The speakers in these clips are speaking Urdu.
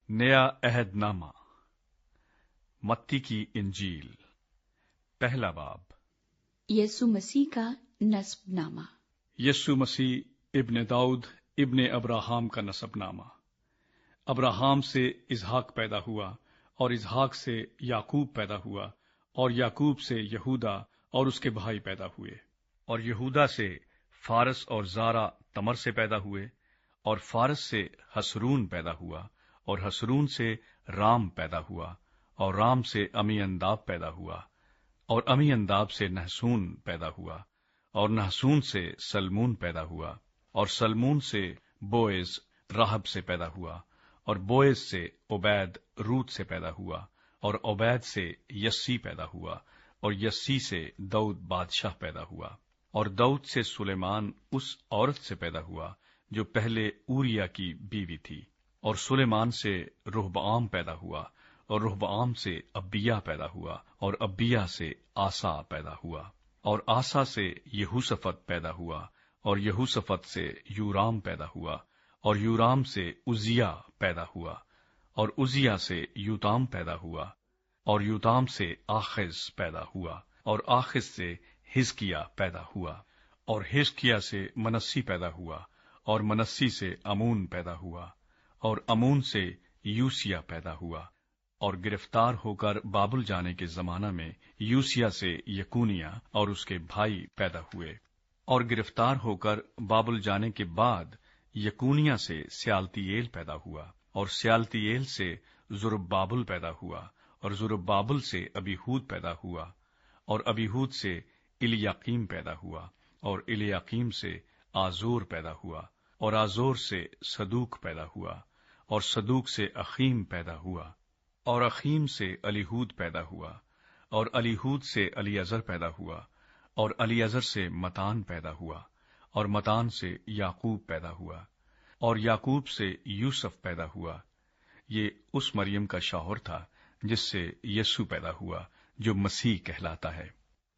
نیا عہد نامہ متی کی انجیل پہلا باب یسوع مسیح کا نسب نامہ۔ یسوع مسیح ابن داؤد ابن ابراہام کا نسب نامہ۔ ابراہام سے اسحاق پیدا ہوا اور اسحاق سے یعقوب پیدا ہوا اور یعقوب سے یہودا اور اس کے بھائی پیدا ہوئے اور یہودا سے فارس اور زارا تمر سے پیدا ہوئے اور فارس سے حسرون پیدا ہوا اور حسرون سے رام پیدا ہوا اور رام سے امی انداب پیدا ہوا اور امی انداب سے نحسون پیدا ہوا اور نحسون سے سلمون پیدا ہوا اور سلمون سے بوئز راہب سے پیدا ہوا اور بوئز سے عبید روت سے پیدا ہوا اور عبید سے یسی پیدا ہوا اور یسی سے داؤد بادشاہ پیدا ہوا اور داؤد سے سلیمان اس عورت سے پیدا ہوا جو پہلے اوریا کی بیوی تھی اور سلیمان سے رہبعام پیدا ہوا اور رہبعام سے ابیہ پیدا ہوا اور ابیہ سے آسا پیدا ہوا اور آسا سے یہوشافط پیدا ہوا اور یہوشافط سے یورام پیدا ہوا اور یورام سے عزیہ پیدا ہوا اور عزیہ سے یوتام پیدا ہوا اور یوتام سے آخز پیدا ہوا اور آخز سے حزقیہ پیدا ہوا اور حزقیہ سے منسی پیدا ہوا اور منسی سے امون پیدا ہوا اور امون سے یوسیہ پیدا ہوا اور گرفتار ہو کر بابل جانے کے زمانہ میں یوسیہ سے یکونیہ اور اس کے بھائی پیدا ہوئے اور گرفتار ہو کر بابل جانے کے بعد یکونیہ سے سیالتییل پیدا ہوا اور سیالتییل سے زربابل پیدا ہوا اور زربابل سے ابیہود پیدا ہوا اور ابیہود سے الیاقیم پیدا ہوا اور الیاقیم سے آزور پیدا ہوا اور آزور سے صدوق پیدا ہوا اور صدوق سے اخیم پیدا ہوا اور اخیم سے الیہود پیدا ہوا اور الیہود سے الیعزر پیدا ہوا اور الیعزر سے متان پیدا ہوا اور متان سے یعقوب پیدا ہوا اور یعقوب سے یوسف پیدا ہوا یہ اس مریم کا شوہر تھا جس سے یسوع پیدا ہوا جو مسیح کہلاتا ہے۔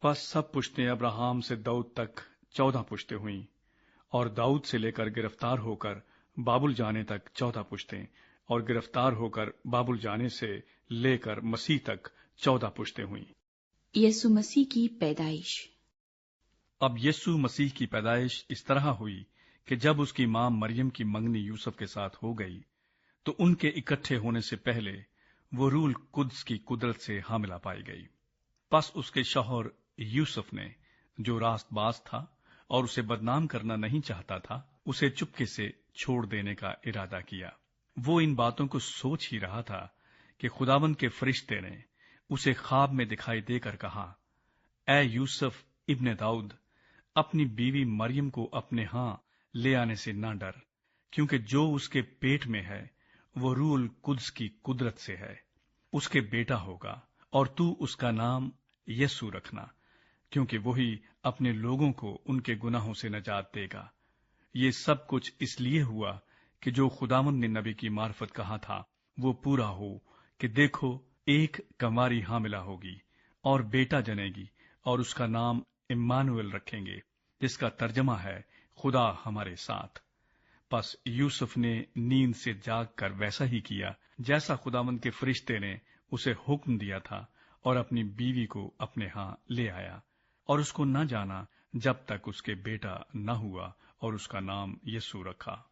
پس سب پشتیں ابراہام سے داؤد تک 14 پشتیں ہوئیں اور داؤد سے لے کر گرفتار ہو کر بابل جانے تک 14 پشتیں اور گرفتار ہو کر بابل جانے سے لے کر مسیح تک 14 پشتیں ہوئیں۔ یسوع مسیح کی پیدائش۔ اب یسوع مسیح کی پیدائش اس طرح ہوئی کہ جب اس کی ماں مریم کی منگنی یوسف کے ساتھ ہو گئی تو ان کے اکٹھے ہونے سے پہلے وہ روح القدس کی قدرت سے حاملہ پائی گئی۔ پس اس کے شوہر یوسف نے جو راست باز تھا اور اسے بدنام کرنا نہیں چاہتا تھا اسے چپکے سے چھوڑ دینے کا ارادہ کیا۔ وہ ان باتوں کو سوچ ہی رہا تھا کہ خداوند کے فرشتے نے اسے خواب میں دکھائی دے کر کہا، اے یوسف ابن داؤد، اپنی بیوی مریم کو اپنے ہاں لے آنے سے نہ ڈر، کیونکہ جو اس کے پیٹ میں ہے وہ روح القدس کی قدرت سے ہے۔ اس کے بیٹا ہوگا اور تو اس کا نام یسوع رکھنا، کیونکہ وہی اپنے لوگوں کو ان کے گناہوں سے نجات دے گا۔ یہ سب کچھ اس لیے ہوا کہ جو خداوند نے نبی کی معرفت کہا تھا وہ پورا ہو کہ دیکھو ایک کنواری حاملہ ہوگی اور بیٹا جنے گی اور اس کا نام امانویل رکھیں گے، جس کا ترجمہ ہے خدا ہمارے ساتھ۔ پس یوسف نے نیند سے جاگ کر ویسا ہی کیا جیسا خداوند کے فرشتے نے اسے حکم دیا تھا اور اپنی بیوی کو اپنے ہاں لے آیا اور اس کو نہ جانا جب تک اس کے بیٹا نہ ہوا اور اس کا نام یسوع رکھا۔